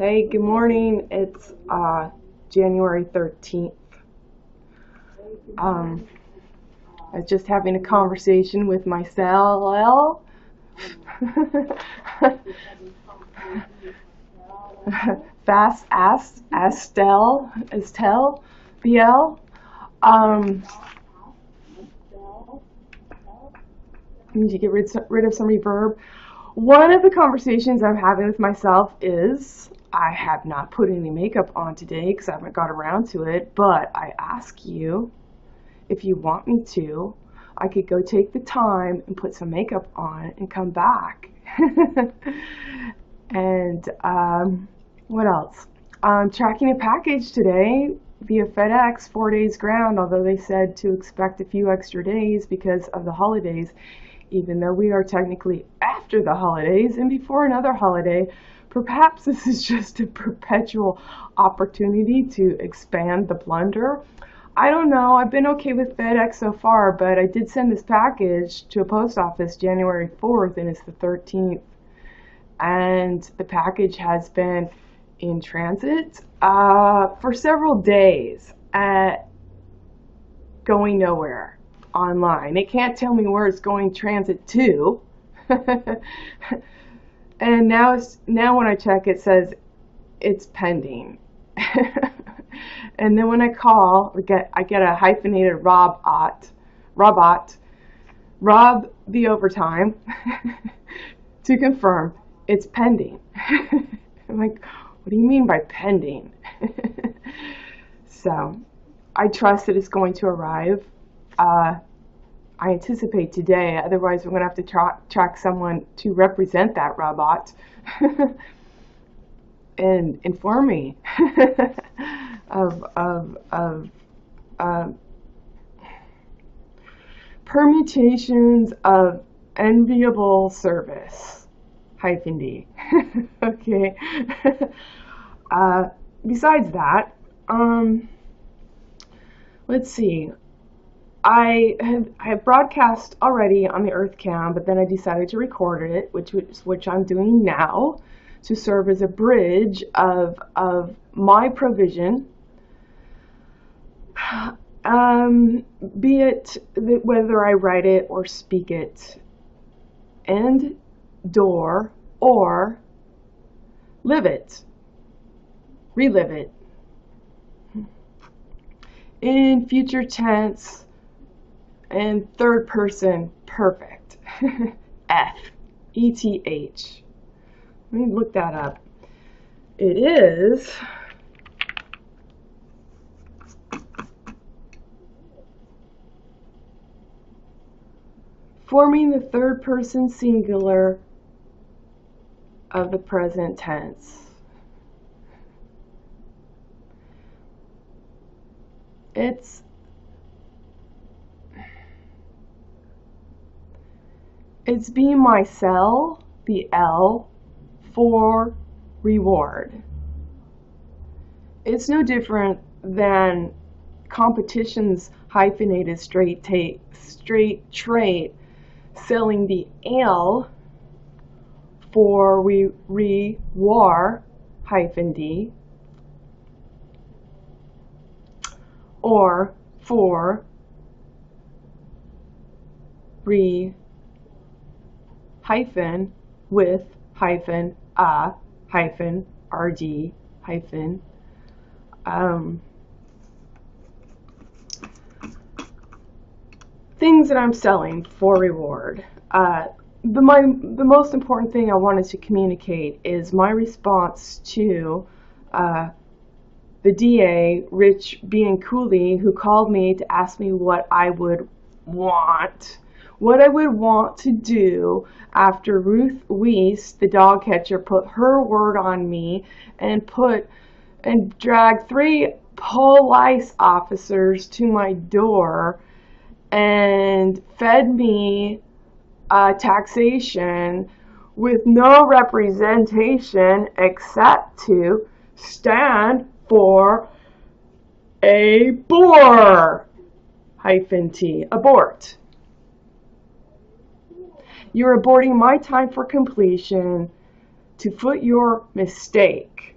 Hey, good morning. It's January 13th. I was just having a conversation with myself. Fast Estelle, BL. Need to get rid of some reverb. One of the conversations I'm having with myself is I have not put any makeup on today because I haven't got around to it, but I ask you if you want me to, I could go take the time and put some makeup on and come back. And what else? I'm tracking a package today via FedEx, 4 days ground, although they said to expect a few extra days because of the holidays, even though we are technically after the holidays and before another holiday. Perhaps this is just a perpetual opportunity to expand the plunder. I don't know. I've been okay with FedEx so far, but I did send this package to a post office January 4th, and it's the 13th. And the package has been in transit for several days, going nowhere online. It can't tell me where it's going transit to. And now when I check, it says it's pending. And then when I call, I get a hyphenated Rob the overtime to confirm it's pending. I'm like, what do you mean by pending? So I trust that it's going to arrive. I anticipate today, otherwise we're going to have to track someone to represent that robot and inform me of permutations of enviable service, -d. Okay. Besides that, let's see. I have broadcast already on the Earth Cam, but then I decided to record it, which I'm doing now, to serve as a bridge of my provision, be it whether I write it or speak it, end, door, or live it, relive it, in future tense and third person perfect. F-E-T-H. Let me look that up. It is forming the third person singular of the present tense. It's being myself, the L, for reward. It's no different than competition's hyphenated straight trait selling the L for war -d, or for hyphen with hyphen a hyphen rd hyphen things that I'm selling for reward. The most important thing I wanted to communicate is my response to the DA, Rich being Cooley, who called me to ask me what I would want to do after Ruth Weiss, the dog catcher, put her word on me and dragged 3 police officers to my door and fed me taxation with no representation except to stand for abort. You're aborting my time for completion to foot your mistake.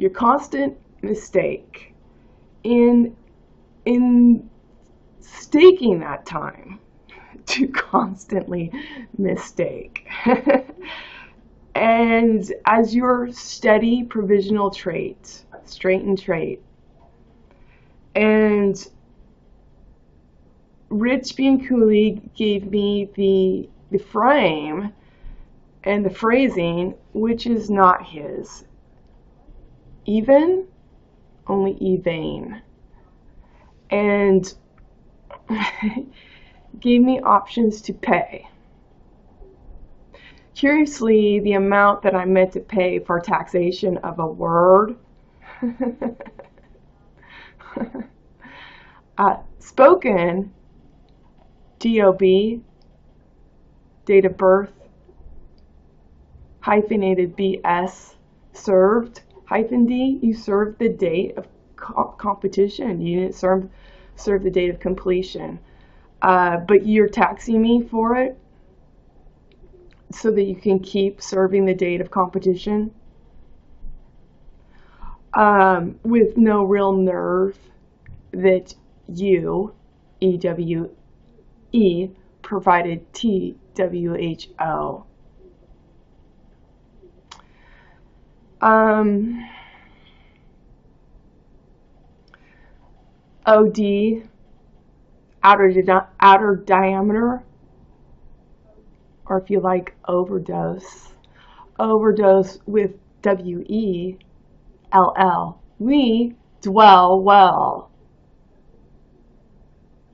your constant mistake in staking that time to constantly mistake. And as your steady provisional trait, straightened trait, and Rich being Cooley gave me the frame and the phrasing, which is not his. Even, only evane. And gave me options to pay. Curiously, the amount that I meant to pay for taxation of a word, spoken, DOB, date of birth, hyphenated BS, served, hyphen D, you served the date of competition. You didn't serve the date of completion. But you're taxing me for it so that you can keep serving the date of competition with no real nerve that you, E-W-E, provided T-W-H-O. O-D, outer diameter, or if you like, overdose. Overdose with W-E-L-L. We dwell well.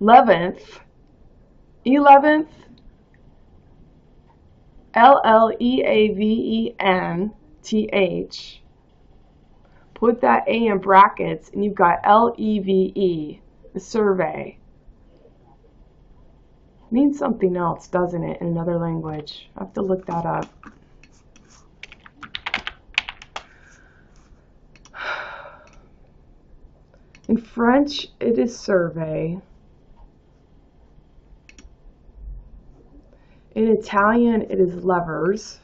11th, L-L-E-A-V-E-N-T-H. Put that A in brackets and you've got L-E-V-E, the survey. It means something else, doesn't it, in another language? I have to look that up. In French, it is survey. In Italian, it is levers.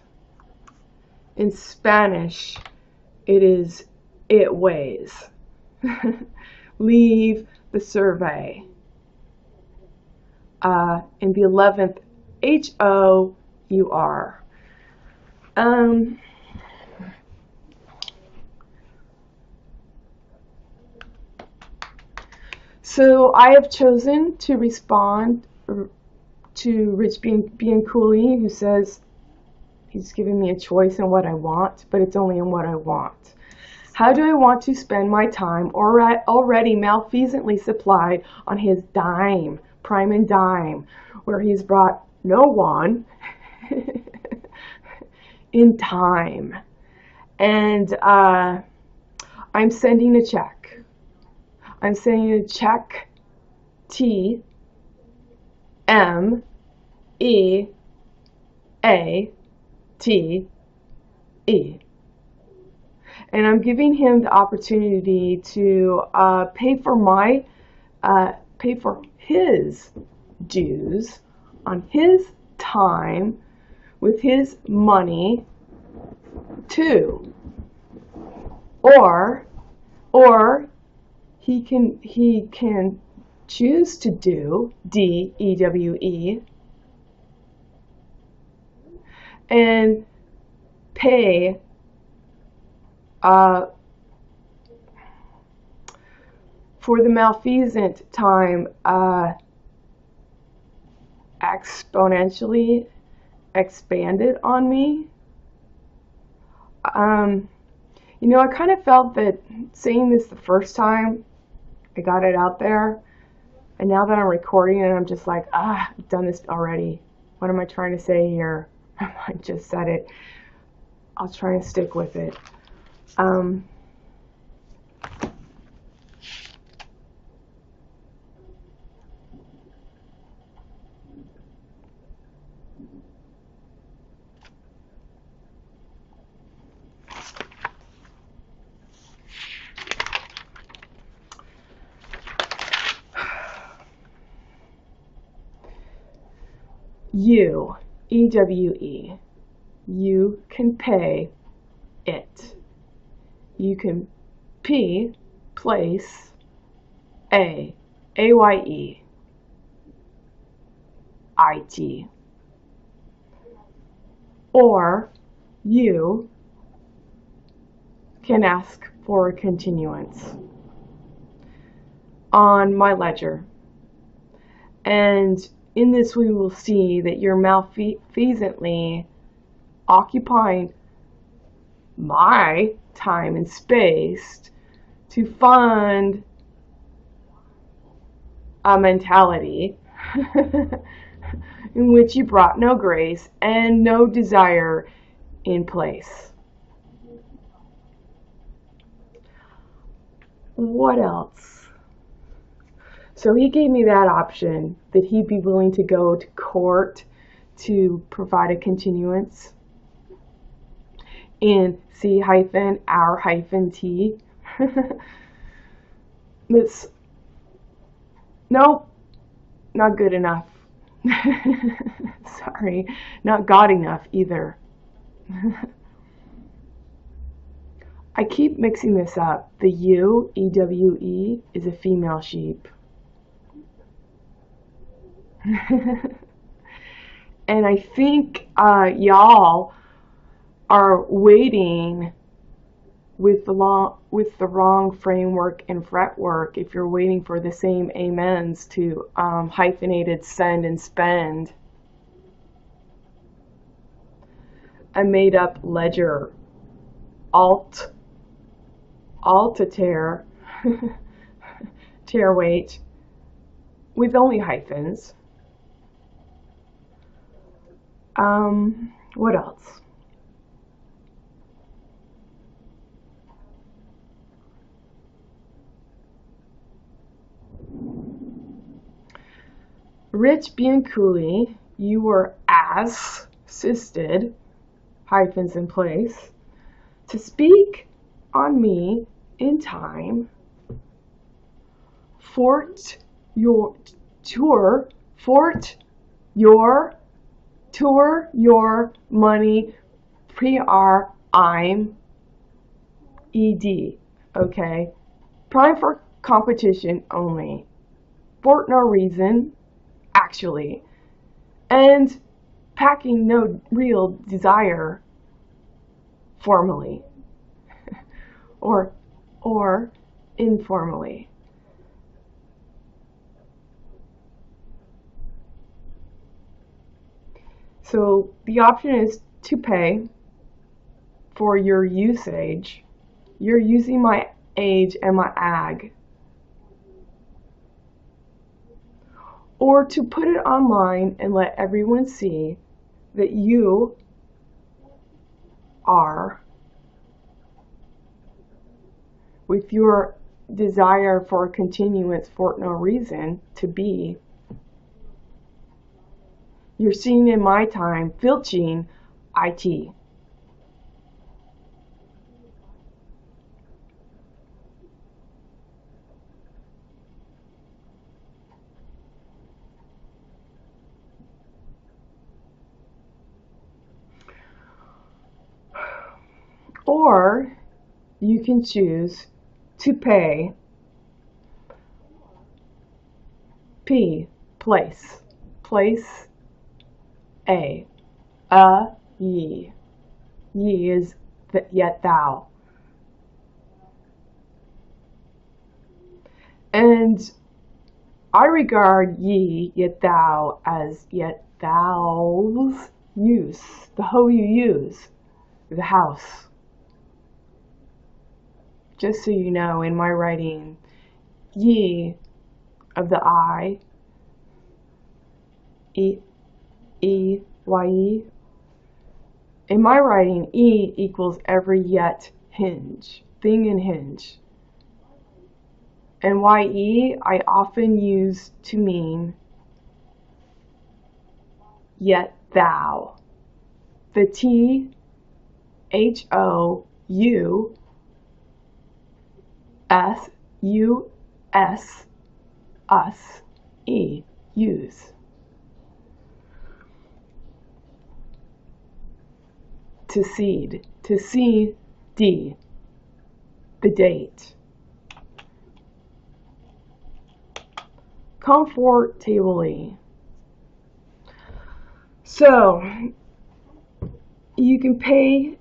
In Spanish, it is it weighs. Leave the survey. In the 11th, H-O-U-R. So I have chosen to respond to Rich being Cooley, who says he's giving me a choice in what I want, but it's only in what I want. How do I want to spend my time already malfeasantly supplied on his dime, prime and dime, where he's brought no one in time? And I'm sending a check. I'm sending a check T M E A T E. And I'm giving him the opportunity to pay for his dues on his time with his money too. Or he can choose to do D-E-W-E and pay for the malfeasant time exponentially expanded on me. You know, I kind of felt that saying this the first time, I got it out there, and now that I'm recording it, I'm just like, I've done this already. What am I trying to say here? I just said it. I'll try and stick with it. You, E-W-E, you can pay it. you can P place a-y-e-i-t, or you can ask for a continuance on my ledger. And in this we will see that you're malfeasantly occupying my time and space to fund a mentality in which you brought no grace and no desire in place. What else? So he gave me that option, that he'd be willing to go to court to provide a continuance in c-our-e-g-ewe-d. This, nope, not good enough. Sorry, not God enough either. I keep mixing this up. The ewe, E-W-E, is a female sheep. And I think y'all are waiting with the wrong framework and fretwork if you're waiting for the same amens to hyphenated send and spend. A made up ledger, alt-a-tear, tear weight, with only hyphens. What else? Rich bien cooley, you were assisted, hyphens in place, to speak on me in time, fort your money, I'm ED, okay? Prime for competition only. For no reason, actually. And packing no real desire formally. or informally. So the option is to pay for your usage. You're using my age and my ag. Or to put it online and let everyone see that you are, with your desire for a continuance for no reason to be, you're seeing in my time filching IT. Or you can choose to pay P, place A, ye. Ye is yet thou. And I regard ye, yet thou, as yet thou's use, the hoe you use, the house. Just so you know, in my writing, ye of the I, E-Y-E. In my writing, E equals every yet hinge, thing and hinge. And Y-E I often use to mean yet thou. The T-H-O-U-S-U-S us, E, use. To seed, D. the date. Comfortably. So you can pay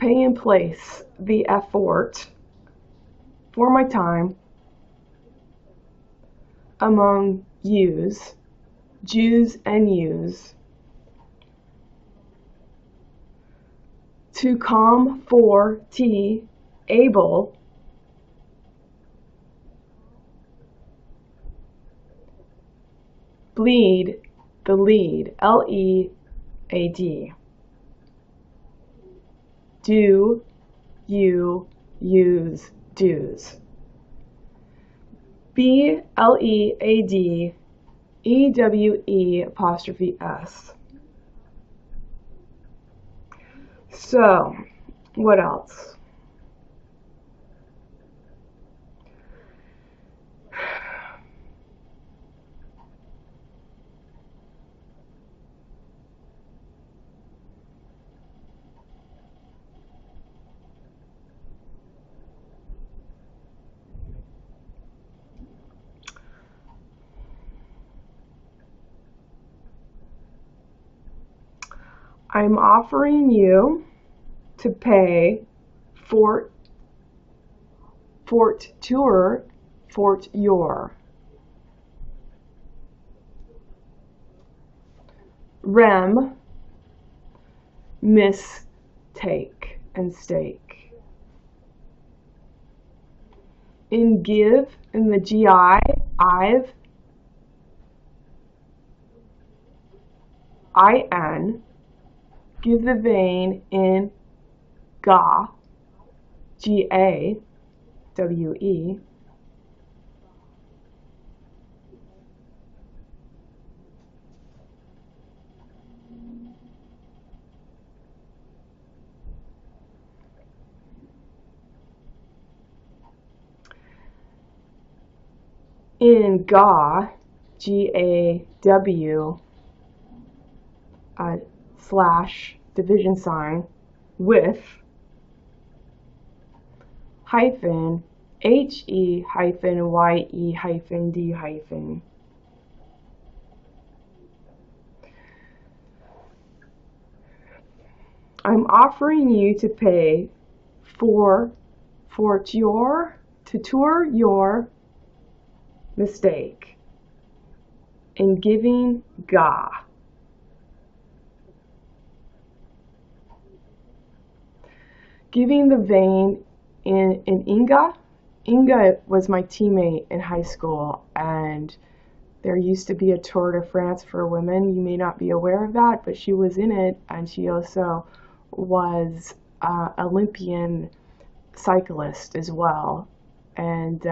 in place the effort for my time among yous, Jews and yous, to come for tea able bleed the lead, L-E-A-D. Do you use dues? B-L-E-A-D-E-W-E'. So, what else? I'm offering you to pay Fort your rem mistake and stake. In give in the GI, I've IN, give the vein in ga, G-A-W-E, in ga, G-A-W, slash division sign with hyphen H-E hyphen Y-E hyphen D hyphen. I'm offering you to pay for your mistake in giving ga. Giving the vein in Inga. Inga was my teammate in high school, and there used to be a Tour de France for women. You may not be aware of that, but she was in it, and she also was Olympian cyclist as well. And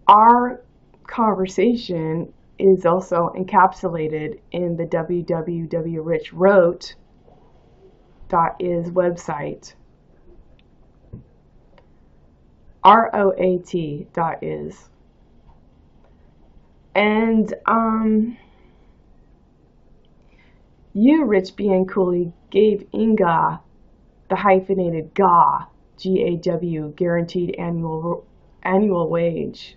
our conversation is also encapsulated in the www.richwrote.is website. ROAT.is. And you, Rich B. and Cooley, gave Inga the hyphenated GAW, G-A-W, guaranteed annual wage,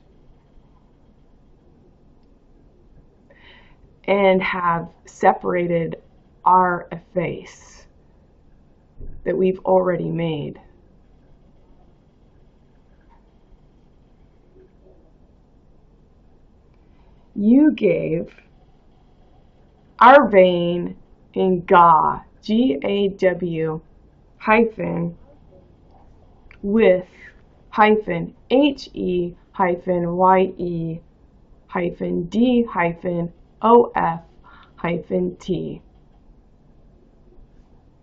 and have separated our face that we've already made. You gave our vein in GAW, G-A-W, hyphen, with, hyphen, H-E, hyphen, Y-E, hyphen, D, hyphen, O-F, hyphen, T,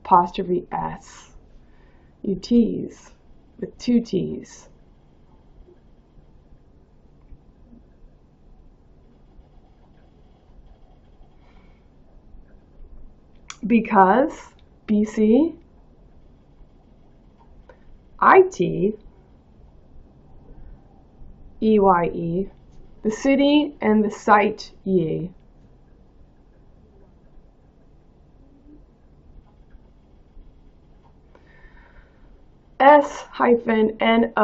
apostrophe S. You tease with two T's. Because BC, IT, EYE, the city and the site ye. S-N-O-T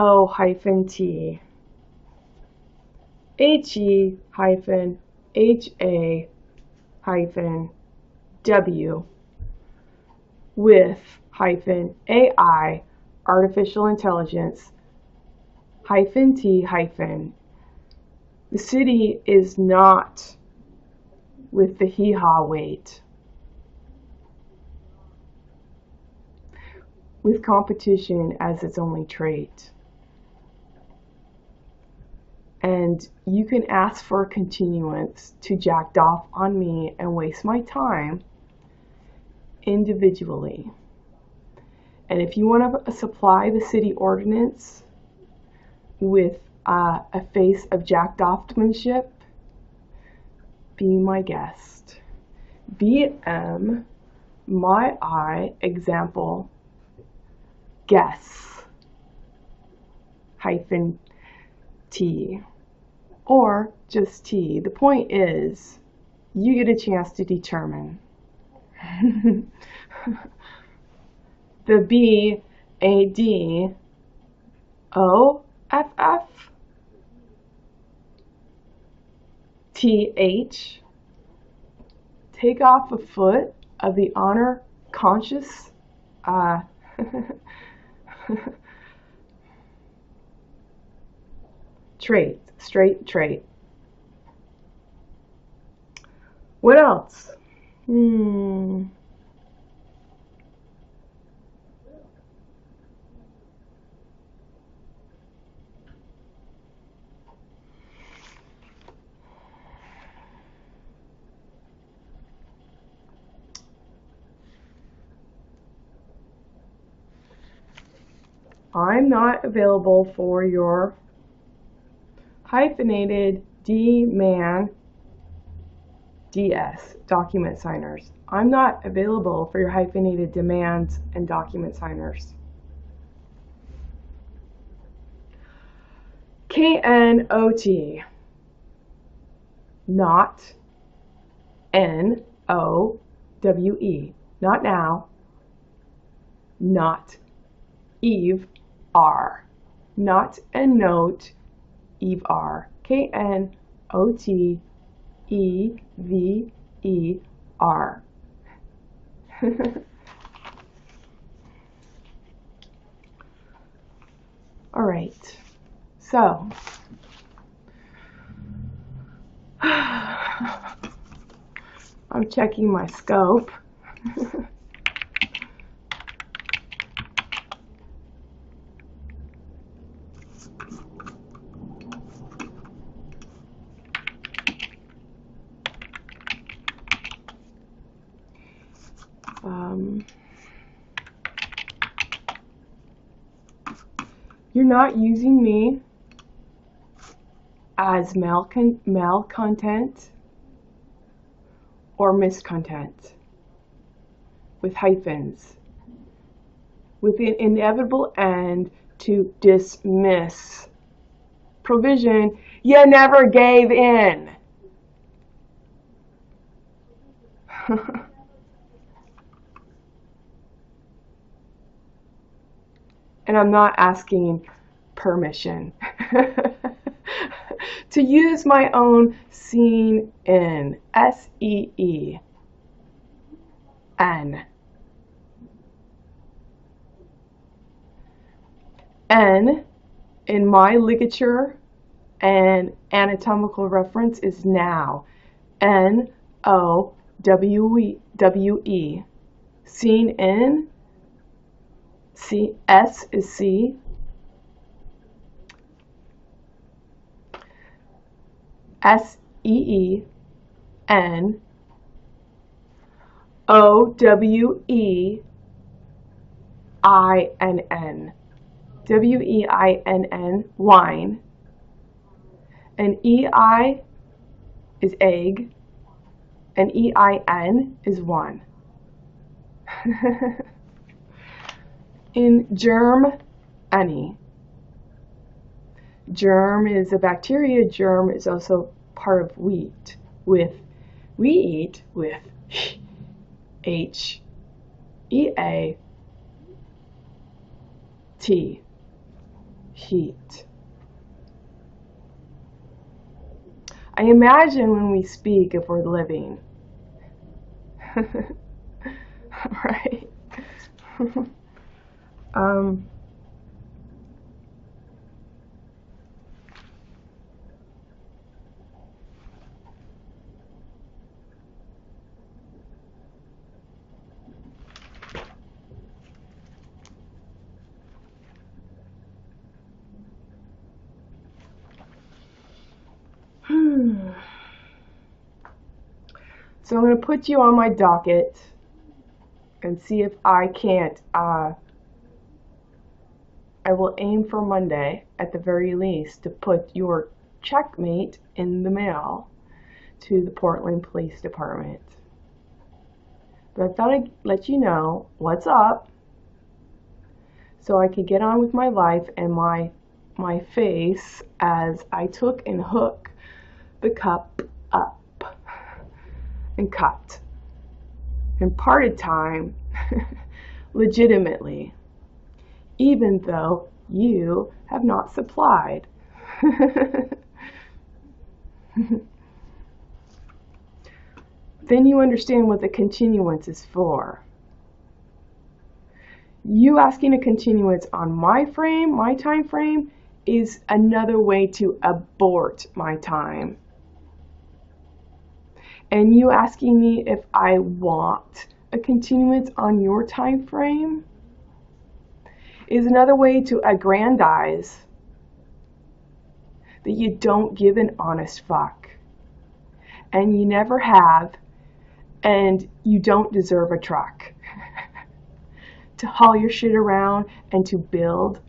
H-E-H-A-W with -AI, artificial intelligence, -T-. The city is not with the hee-haw weight. With competition as its only trait. And you can ask for a continuance to jacked off on me and waste my time individually. And if you want to supply the city ordinance with a face of jacked offmanship, be my guest. BM, my I, example, guess, -T, or just T. The point is, you get a chance to determine. The B-A-D-O-F-F-T-H, take off a foot of the honor conscious straight trait. What else? I'm not available for your hyphenated D-man DS document signers. I'm not available for your hyphenated demands and document signers. K-N-O-T, not N-O-W-E, not now, not Eve R, not and note Eve R, K-N-O-T-E-V-E-R. All right, so I'm checking my scope. You're not using me as male content or miscontent with hyphens, with an inevitable end to dismiss. Provision, you never gave in. And I'm not asking permission to use my own seen in, S-E-E-N. N in my ligature and anatomical reference is now. N-O-W-E. Seen in. C, S is C. S-E-E-N. O-W-E-I-N-N. W-E-I-N-N, wine. And E-I is egg. And E-I-N is one. In Germany. Germ is a bacteria. Germ is also part of wheat. We eat with H-E-A T. Heat. I imagine when we speak, if we're living. Right? um, So I'm going to put you on my docket and see if I can't. I will aim for Monday, at the very least, to put your checkmate in the mail to the Portland Police Department. But I thought I'd let you know what's up so I could get on with my life and my face as I took and hook the cup up and cut and parted time legitimately, even though you have not supplied. Then you understand what the continuance is for. You asking a continuance on my frame, my time frame, is another way to abort my time. And you asking me if I want a continuance on your time frame is another way to aggrandize that you don't give an honest fuck. And you never have, and you don't deserve a truck to haul your shit around and to build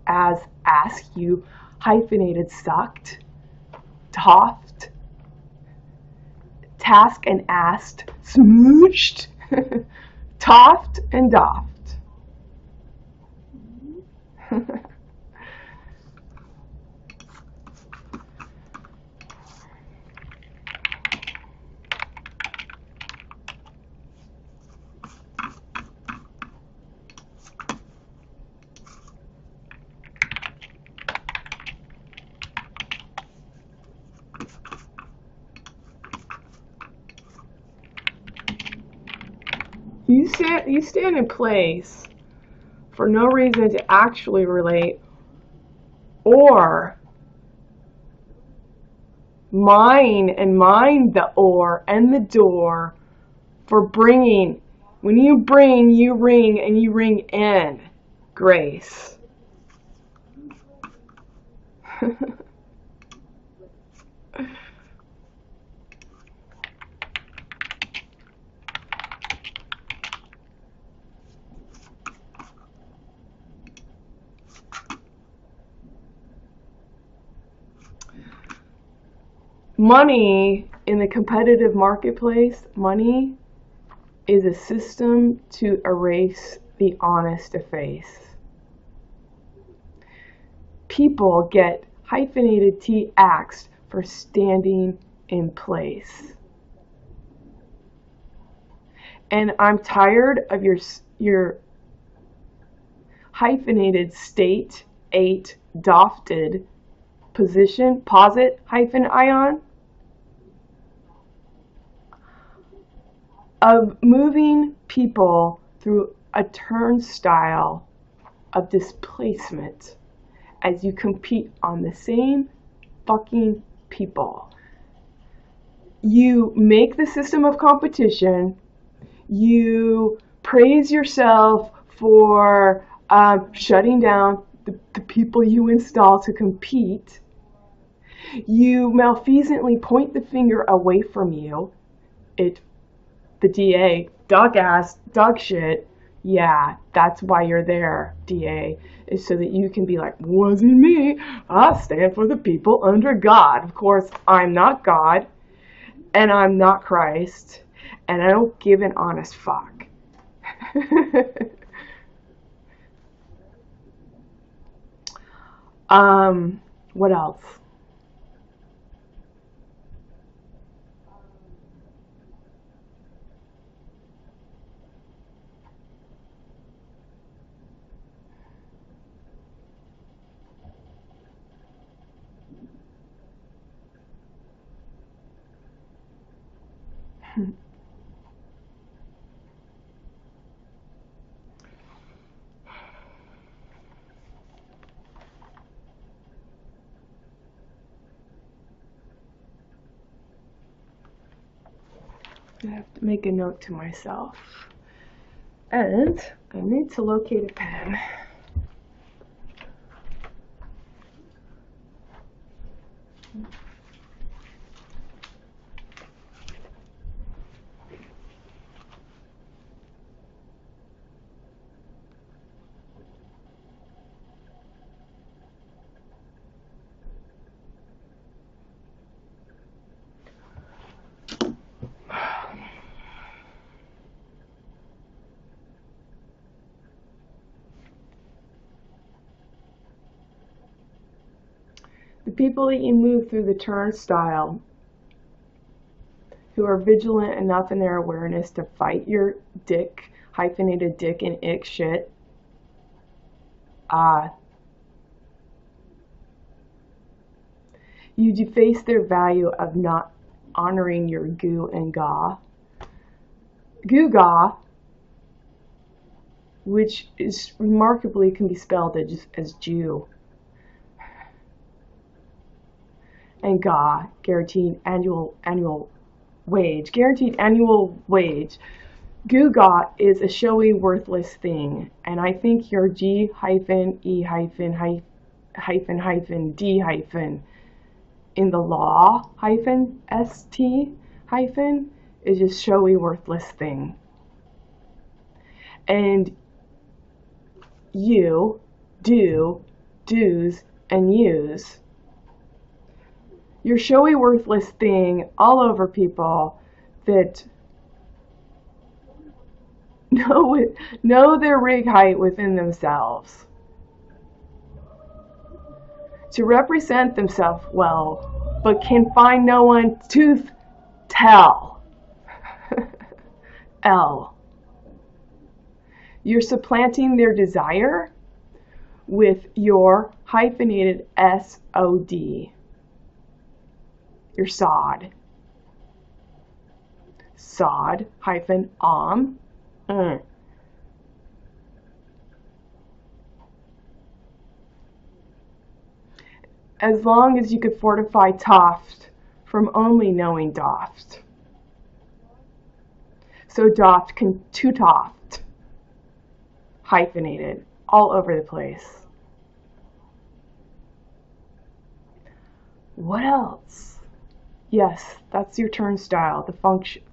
as ask you hyphenated sucked, toffed, task and asked, smooched, toffed and doffed. You stand in place for no reason to actually relate or mind the or and the door for bringing. When you bring, you ring, and you ring in grace. Money in the competitive marketplace, money is a system to erase the honest face. People get hyphenated T axed for standing in place. And I'm tired of your hyphenated state 8 dofted position, posit hyphen ion, of moving people through a turnstile of displacement as you compete on the same fucking people. You make the system of competition, you praise yourself for shutting down the people you install to compete, you malfeasantly point the finger away from you, the DA, dog ass, dog shit. Yeah, that's why you're there, DA, is so that you can be like, wasn't me. I stand for the people under God. Of course, I'm not God, and I'm not Christ, and I don't give an honest fuck. What else? I have to make a note to myself. And I need to locate a pen. The people that you move through the turnstile who are vigilant enough in their awareness to fight your dick, hyphenated dick and ick shit, you deface their value of not honoring your goo and ga. Goo-ga, which is remarkably can be spelled as Jew. And ga, guaranteed annual wage. Guaranteed annual wage. Goo-ga is a showy, worthless thing. And I think your G-E-D- in the law -st is just showy, worthless thing. And you do, do's, and use your showy, worthless thing all over people that know their rig height within themselves to represent themselves well, but can find no one to tell. L. You're supplanting their desire with your hyphenated SOD. Your sod. Sod -om. As long as you could fortify Toft from only knowing Doft. So Doft can to Toft. Hyphenated all over the place. What else? Yes, that's your turnstile, the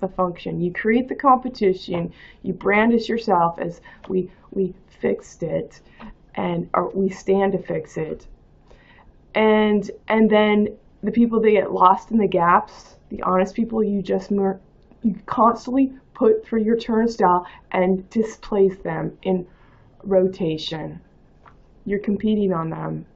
function. You create the competition, you brandish yourself as we fixed it, or we stand to fix it. And then the people that get lost in the gaps, the honest people, you constantly put through your turnstile and displace them in rotation. You're competing on them.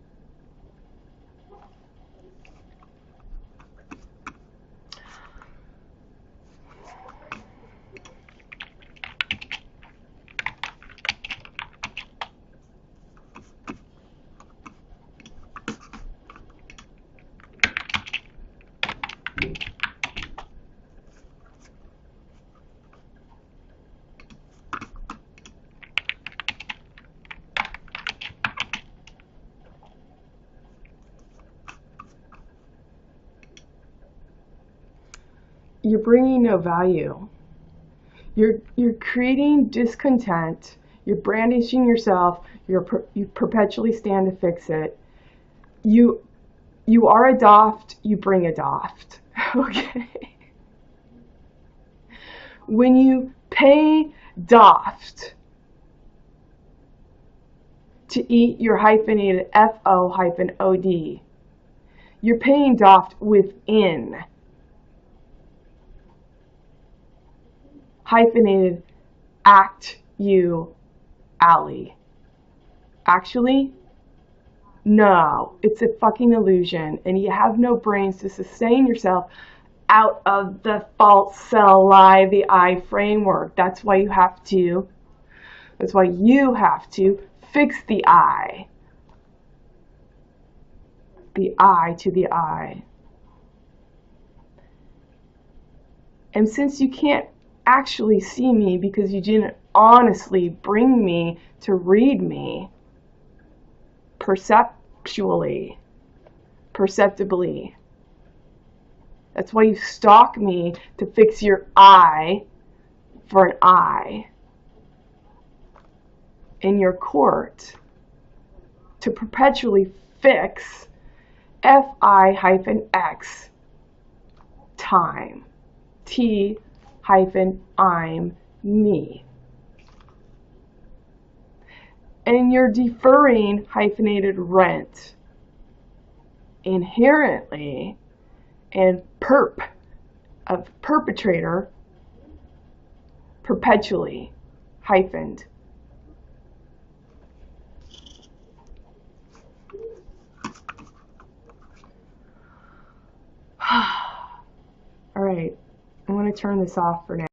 You're bringing no value. You're creating discontent. You're brandishing yourself. You perpetually stand to fix it. You are a Doft. You bring a Doft. Okay. When you pay Doft to eat your hyphenated FO-OD, you're paying Doft within hyphenated act you alley. Actually, no, it's a fucking illusion, and you have no brains to sustain yourself out of the false cell lie, the I framework. That's why you have to fix the I to the I. And since you can't actually see me because you didn't honestly bring me to read me perceptually, perceptibly, that's why you stalk me to fix your eye for an eye in your court, to perpetually fix fi-x time, t-I'm me. And you're deferring hyphenated rent inherently and perp of perpetrator perpetually hyphened. All right, I'm going to turn this off for now.